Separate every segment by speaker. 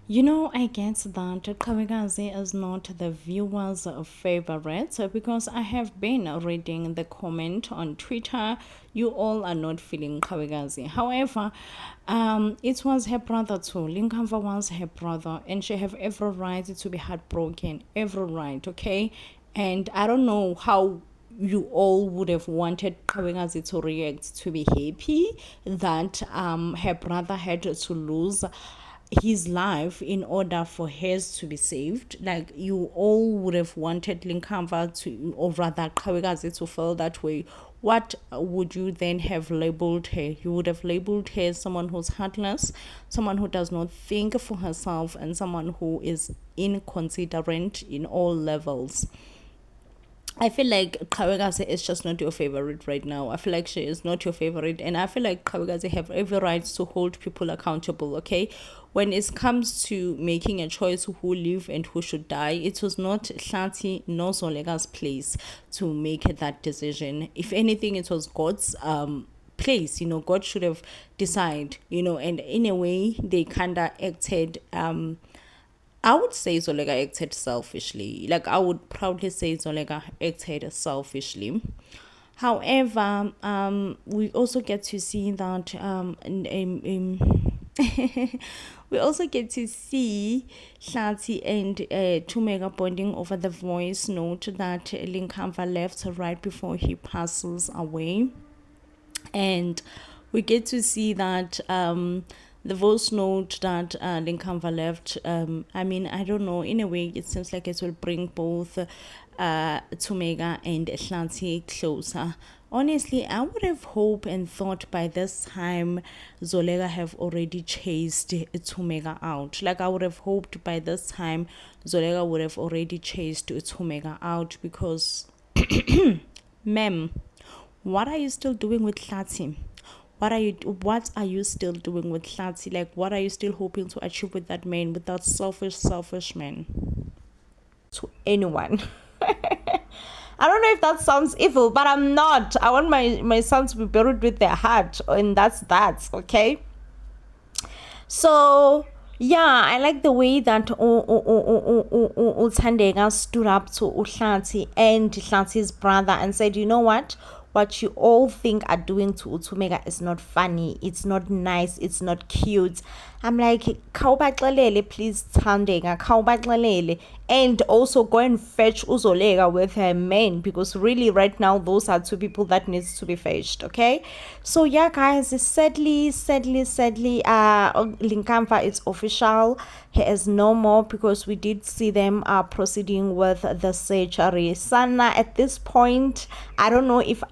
Speaker 1: I guess that kawagazi is not the viewer's favorite because I have been reading the comment on Twitter. You all are not feeling kawagazi. However, it was her brother too. Linka was her brother, and she have every right to be heartbroken. Every right, okay? And I don't know how you all would have wanted Kawagazi to react to be happy that her brother had to lose his life in order for hers to be saved. Like you all would have wanted Linkamva to, or rather Kawagazi to feel that way. What would you then have labeled her? You would have labeled her someone who's heartless, someone who does not think for herself, and someone who is inconsiderate in all levels. I feel like Kawagazi is just not your favorite right now. I feel like she is not your favorite, and I feel like Kawagazi have every right to hold people accountable. Okay, when it comes to making a choice who live and who should die, it was not Shati nor Zolega's place to make that decision. If anything, it was God's place. God should have decided. And in a way, they kinda acted I would say Zolega acted selfishly. Like I would proudly say Zolega acted selfishly. However, we also get to see that we also get to see Shati and Thumeka bonding over the voice note that Linkamva left right before he passes away. And we get to see that the voice note that Linkamva left, I don't know, in a way it seems like it will bring both Thumeka and Shlanti closer. Honestly, I would have hoped and thought by this time Zolega have already chased Thumeka out. Like I would have hoped by this time Zolega would have already chased Thumeka out because ma'am, what are you still doing with Shlanti? What are you still doing with Shlanti? Like what are you still hoping to achieve with that man, with that selfish man? To anyone. I don't know if that sounds evil, but I'm not. I want my son to be buried with their heart, and that's that, okay? So yeah, I like the way that Thandeka stood up to Shlanti and Shlanti's brother and said, you know what you all think are doing to Thumeka is not funny, it's not nice, it's not cute. I'm like, khawubaxelele please Thandeka, khawubaxelele, and also go and fetch Uzolega with her men, because really right now those are two people that needs to be fetched, okay? So yeah guys, sadly Linkamva is official. He is no more, because we did see them proceeding with the surgery. Sana, at this point, I don't know if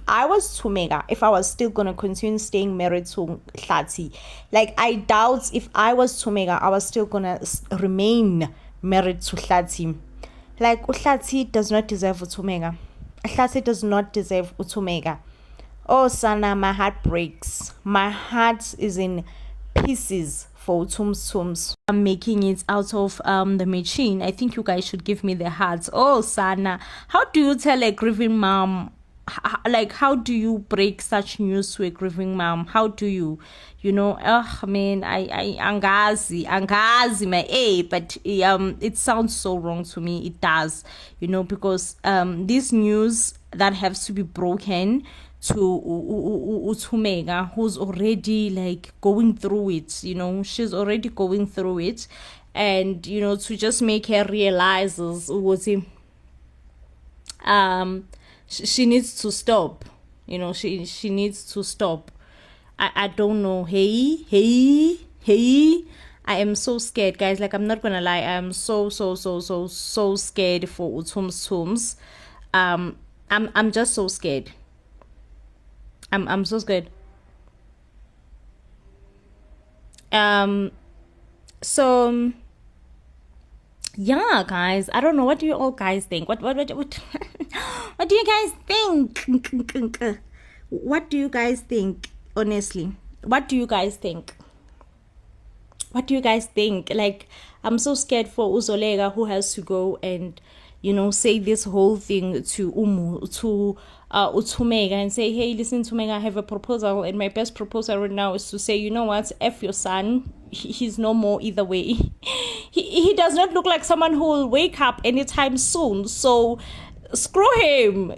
Speaker 1: I was Thumeka, if I was still gonna continue staying married to Shlanti. Like I doubt if I was Thumeka, I was still gonna remain married to Shlanti. Like Shlanti does not deserve Thumeka. Shlanti does not deserve Thumeka. Oh Sana, my heart breaks. My heart is in pieces for Tums. I'm making it out of the machine. I think you guys should give me the hearts. Oh Sana, how do you tell a grieving mom? Like how do you break such news to a grieving mom? How do you man, I angazi my but it sounds so wrong to me. It does, because this news that has to be broken to Thumeka, who's already like going through it, she's already going through it, and to just make her realize she needs to stop. She needs to stop. I don't know. Hey. I am so scared, guys. Like I'm not gonna lie. I am so scared for Tums. I'm just so scared. I'm so scared. So yeah guys, I don't know, what do you all guys think? What what do you guys think? What do you guys think? Honestly, what do you guys think? Like I'm so scared for Uzolega, who has to go and say this whole thing to Thumeka and say, hey, listen Thumeka, I have a proposal, and my best proposal right now is to say, you know what, F your son, he's no more either way. He does not look like someone who will wake up anytime soon. So screw him.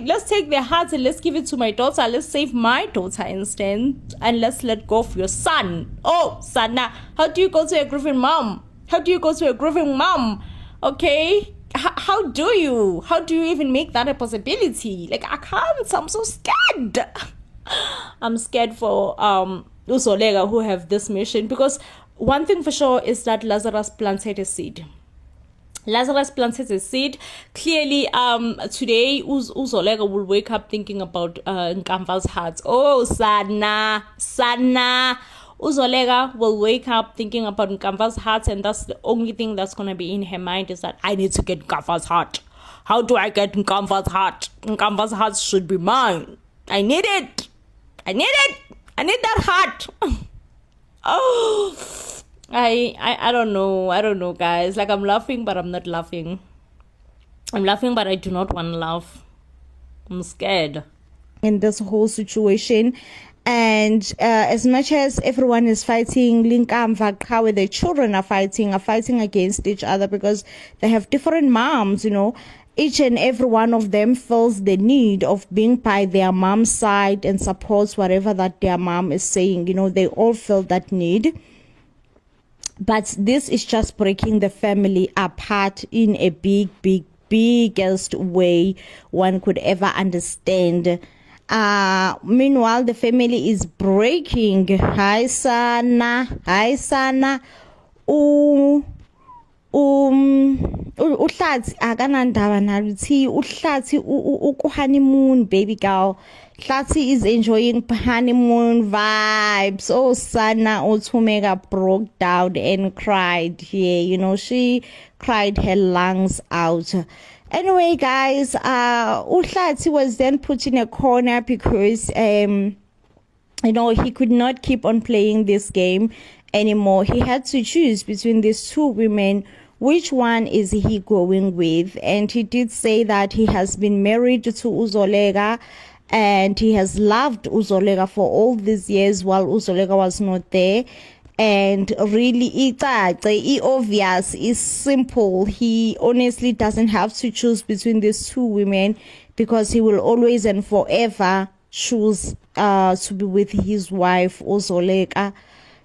Speaker 1: Let's take their hearts and let's give it to my daughter. Let's save my daughter instead, and let's let go of your son. Oh, Sana, how do you go to a grieving mom? How do you go to a grieving mom? Okay, how do you even make that a possibility? Like, I can't. I'm so scared. I'm scared for Uzolega who have this mission, because one thing for sure is that Lazarus planted a seed. Clearly, today Uzolega will wake up thinking about Kamva's heart. Oh, Sana. Uzolega will wake up thinking about Kamva's heart, and that's the only thing that's going to be in her mind, is that I need to get Kamva's heart. How do I get Kamva's heart? Kamva's heart should be mine. I need it. I need that heart. Oh, I don't know, guys. Like, I'm laughing, but I'm not laughing. I'm laughing, but I do not want to laugh. I'm scared in this whole situation. And as much as everyone is fighting, Linka and Thumeka, the children are fighting against each other, because they have different moms, Each and every one of them feels the need of being by their mom's side and supports whatever that their mom is saying. They all feel that need. But this is just breaking the family apart in a biggest way one could ever understand. Meanwhile, the family is breaking. Hi sana. Uhlathi akanandaba naluthi. Uhlathi honeymoon baby girl. Hlathi is enjoying honeymoon vibes. Oh, Sana Thumeka broke down and cried here. She cried her lungs out. Anyway, guys, Uhlathi was then put in a corner because he could not keep on playing this game anymore. He had to choose between these two women. Which one is he going with? And he did say that he has been married to Uzolega, and he has loved Uzolega for all these years while Uzolega was not there. And really, it's obvious, it's simple. He honestly doesn't have to choose between these two women, because he will always and forever choose to be with his wife, Uzolega.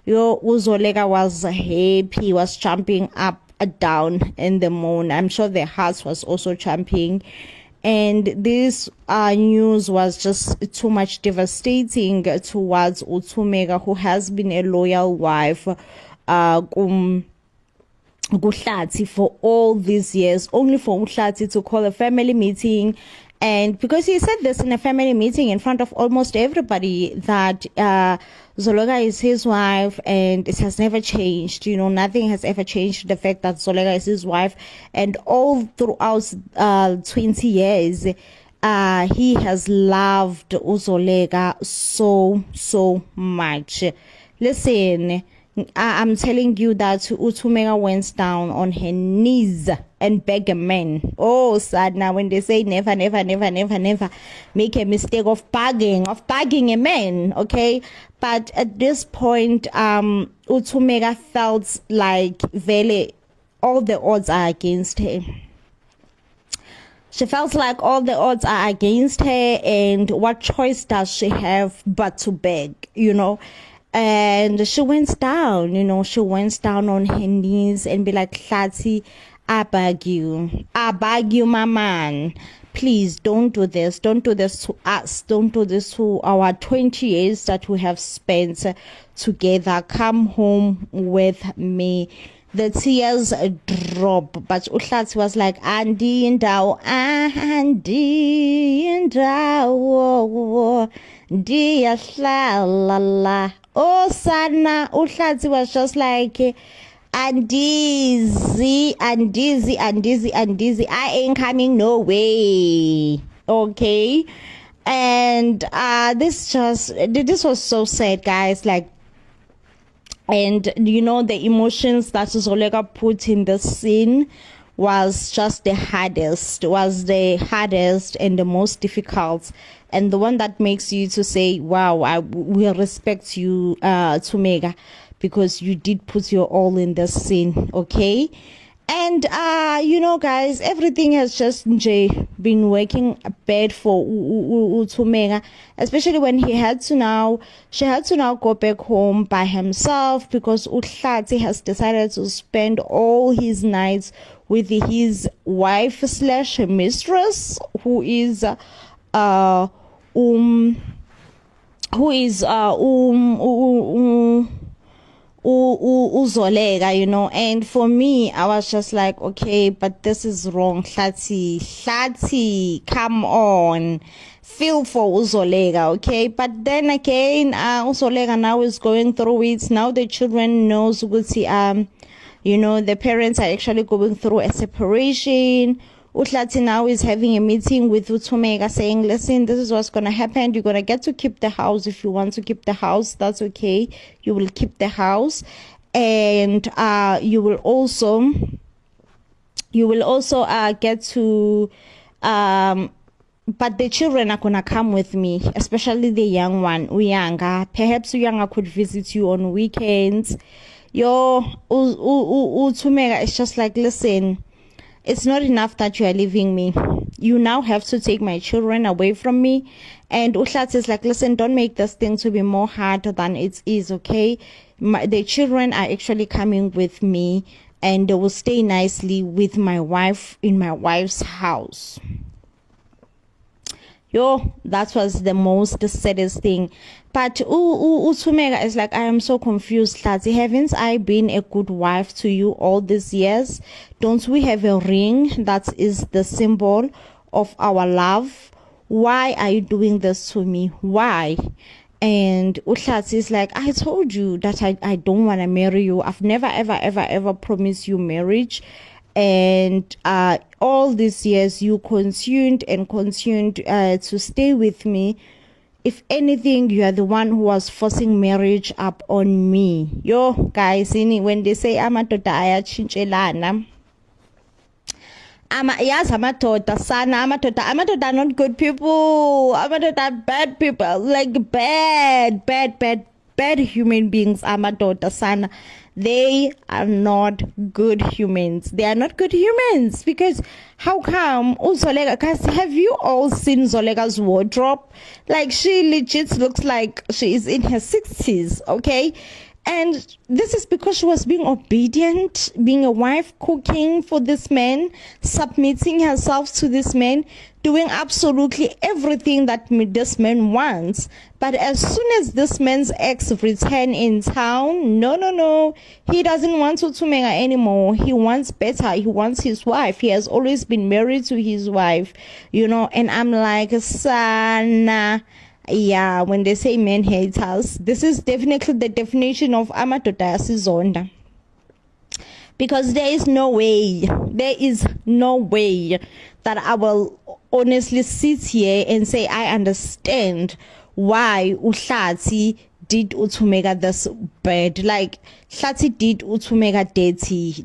Speaker 1: Uzolega was happy, was jumping up and down in the moon. I'm sure the heart was also jumping. And this news was just too much devastating towards Thumeka, who has been a loyal wife Uhlathi for all these years, only for Uhlathi to call a family meeting. And because he said this in a family meeting in front of almost everybody, that Zolega is his wife and it has never changed. Nothing has ever changed the fact that Zolega is his wife. And all throughout 20 years, he has loved Zolega so much. Listen, I'm telling you that Thumeka went down on her knees and begged a man. Oh, sad now when they say never make a mistake of begging a man, okay? But at this point, Thumeka felt like really all the odds are against her. She felt like all the odds are against her, and what choice does she have but to beg, And she went down, on her knees and be like, Hlathi, I beg you, my man. Please don't do this. Don't do this to us. Don't do this to our 20 years that we have spent together. Come home with me. The tears drop, but Uhlathi was like, Andi indawo, ndiyahlala. Oh, Sana, Uhlathi was just like, Andizi, I ain't coming no way. Okay. And this was so sad, guys. Like, and the emotions that Zolega put in the scene was just the hardest and the most difficult, and the one that makes you to say, wow, we respect you, Thumeka,
Speaker 2: because you did put your all in this scene, okay? And guys, everything has just been working bad for Thumeka, especially when she had to now go back home by himself, because Uhlati has decided to spend all his nights with his wife slash mistress, who is Uzolega, and for me, I was just like, okay, but this is wrong. Hlati, come on, feel for Uzolega, okay? But then again, Uzolega now is going through it. Now the children knows, the parents are actually going through a separation. Uhlati now is having a meeting with Thumeka saying, listen, this is what's going to happen. You're going to get to keep the house. If you want to keep the house, that's okay. You will keep the house. And you will also get to, but the children are going to come with me, especially the young one, Uyanga. Perhaps Uyanga could visit you on weekends. Thumeka is just like, listen, it's not enough that you are leaving me. You now have to take my children away from me. And Uhlati is like, listen, don't make this thing to be more hard than it is, okay? The children are actually coming with me, and they will stay nicely with my wife in my wife's house. That was the most saddest thing. But Thumeka is like, I am so confused, Hlati. Haven't I been a good wife to you all these years? Don't we have a ring that is the symbol of our love? Why are you doing this to me? Why? And Uhlati is like, I told you that I don't want to marry you. I've never, ever promised you marriage. And all these years you consumed to stay with me. If anything, you are the one who was forcing marriage up on me. Guys, when they say amadoda ayatshintshelana, amadoda are not good people. Amadoda are bad people, like bad human beings. Amadoda sana, they are not good humans. They are not good humans, because how come Zolega? Guys, have you all seen Zolega's wardrobe? Like, she legit looks like she is in her 60s, okay? And this is because she was being obedient, being a wife, cooking for this man, submitting herself to this man, doing absolutely everything that this man wants. But as soon as this man's ex return in town, no, he doesn't want Thumeka anymore. He wants better. He wants his wife. He has always been married to his wife, and I'm like, Sana. Yeah, when they say men hate us, this is definitely the definition of amadoda asizonda. Because there is no way that I will honestly sit here and say I understand why Uhlati did Thumeka this bad. Like, Hlati did Thumeka dirty,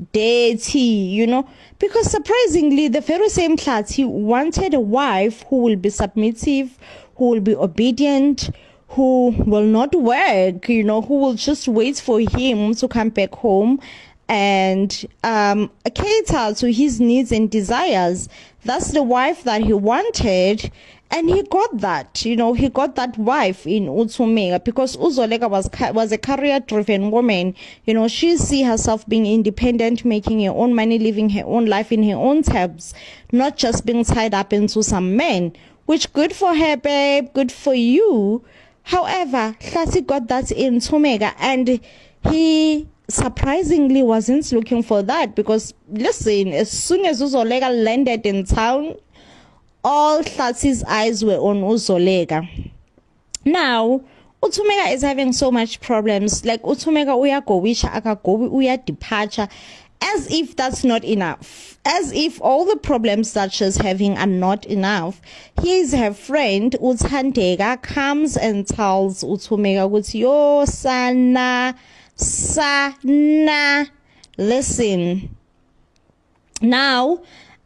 Speaker 2: because surprisingly, the very same Hlati wanted a wife who will be submissive, who will be obedient, who will not work, who will just wait for him to come back home and cater to his needs and desires. That's the wife that he wanted, and he got that. He got that wife in Thumeka, because Uzolega was a career-driven woman. She see herself being independent, making her own money, living her own life in her own terms, not just being tied up into some men. Which, good for her, babe, good for you. However, Hlati got that in Thumeka, and he surprisingly wasn't looking for that, because, listen, as soon as Uzolega landed in town, all Hlati's eyes were on Uzolega. Now, Thumeka is having so much problems. Like, Thumeka uyagowisha akagowi uyadeparture, as if that's not enough. As if all the problems that she's having are not enough. Here's her friend, Uthandeka, comes and tells Thumeka, yo, sana, listen. Now,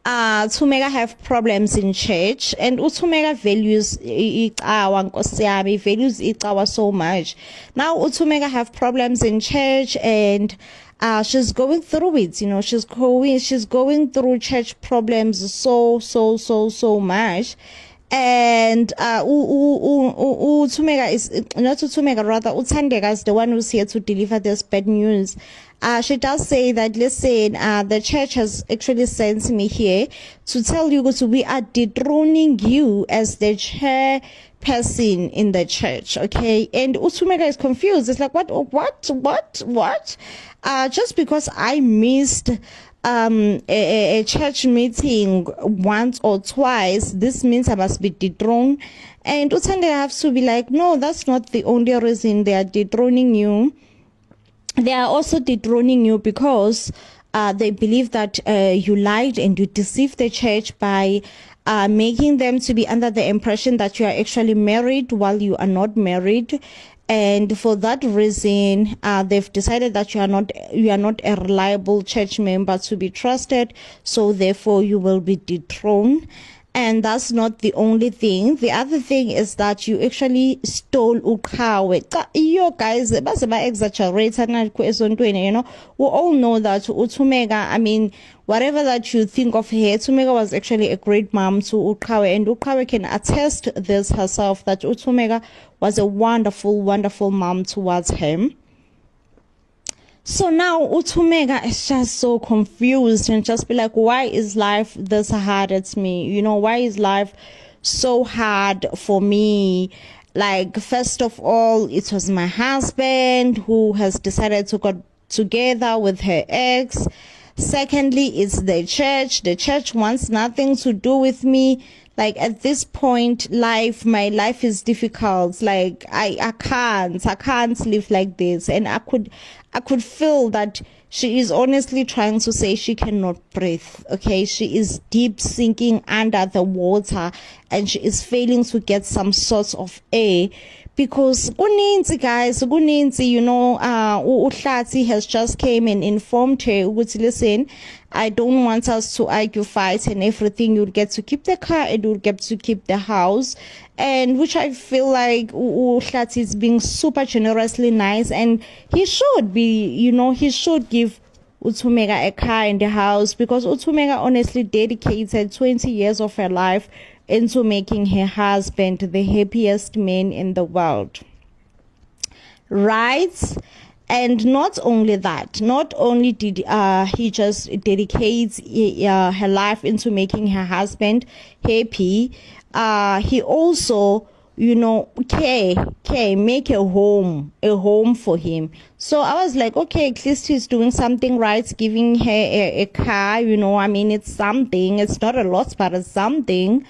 Speaker 2: Thumeka have problems in church, and Thumeka values icawa nkosi yami, values icawa so much. Now Thumeka have problems in church, and she's going through it, you know, she's going through church problems so much. And Thumeka is not Thumeka, rather Uthandeka is the one who's here to deliver this bad news. She does say that, listen, the church has actually sent me here to tell you that we are dethroning you as the chairperson in the church, okay? And Thumeka is confused. It's like, what? Just because I missed a church meeting once or twice, this means I must be dethroned. And Uthandeka has to be like, no, that's not the only reason they are dethroning you. They are also dethroning you because they believe that you lied and you deceived the church by making them to be under the impression that you are actually married while you are not married. And for that reason, they've decided that you are not a reliable church member to be trusted. So therefore, you will be dethroned. And that's not the only thing. The other thing is that you actually stole uqhawe. You guys, exaggerate, you know. We all know that Thumeka, I mean, whatever that you think of her, Thumeka was actually a great mom to uqhawe, and uqhawe can attest this herself, that Thumeka was a wonderful mom towards him. So now Thumeka is just so confused and just be like, why is life this hard at me? You know, why is life so hard for me? Like, first of all, it was my husband who has decided to go together with her ex. Secondly, it's the church. The church wants nothing to do with me. Like, at this point, my life is difficult. Like, I can't live like this. And I could feel that she is honestly trying to say she cannot breathe. Okay, she is deep sinking under the water, and she is failing to get some sort of air. Because guys, you know, Uhlati has just came and informed her, which, listen, I don't want us to argue, fight and everything. You'll get to keep the car and you'll get to keep the house. And which I feel like Uhlati is being super generously nice, and he should be, you know, he should give Thumeka a car and a house, because Thumeka honestly dedicated 20 years of her life into making her husband the happiest man in the world, right? And not only that, not only did he just dedicate her life into making her husband happy, he also, you know, make a home for him. So I was like, okay, at least he's doing something right, giving her a car, you know. I mean, it's something. It's not a lot, but it's something.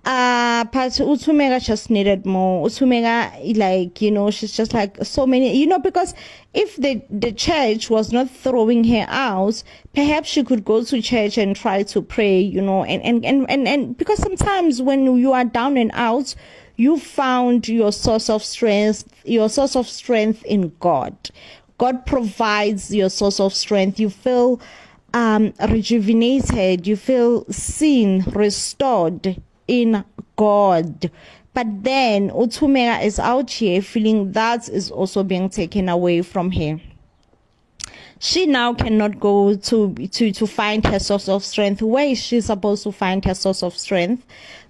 Speaker 2: But Thumeka just needed more. Thumeka, like, you know, she's just like so many, you know, because if the church was not throwing her out, perhaps she could go to church and try to pray, you know, and because sometimes when you are down and out, you found your source of strength in God. God provides your source of strength. You feel rejuvenated, you feel seen, restored in God. But then Thumeka is out here feeling that is also being taken away from her. She now cannot go to find her source of strength. Where is she supposed to find her source of strength?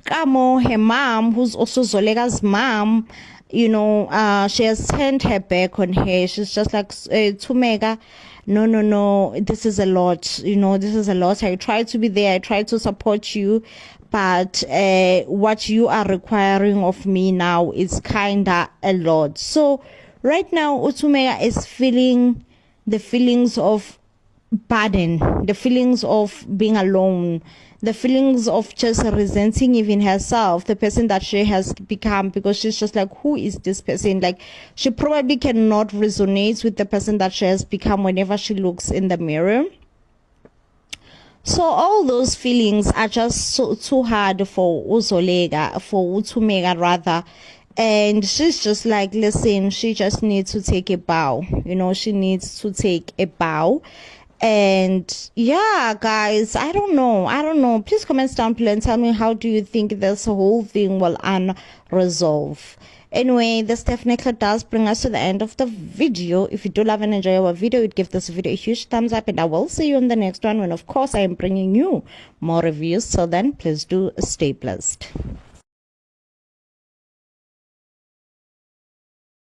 Speaker 2: Kamo, her mom, who's also Zolega's mom, you know, she has turned her back on her. She's just like, Thumeka, no, this is a lot, you know, this is a lot. I try to be there, I try to support you, but what you are requiring of me now is kinda a lot. So right now Thumeka is feeling the feelings of burden, the feelings of being alone, the feelings of just resenting even herself, the person that she has become, because she's just like, who is this person? Like, she probably cannot resonate with the person that she has become whenever she looks in the mirror. So all those feelings are just too hard for Thumeka rather. And she's just like, listen, she just needs to take a bow. You know, she needs to take a bow. And yeah, guys, I don't know. Please comment down below and tell me, how do you think this whole thing will unresolve? Anyway, this definitely does bring us to the end of the video. If you do love and enjoy our video, you'd give this video a huge thumbs up, and I will see you in the next one when, of course, I am bringing you more reviews. So then, please do stay blessed.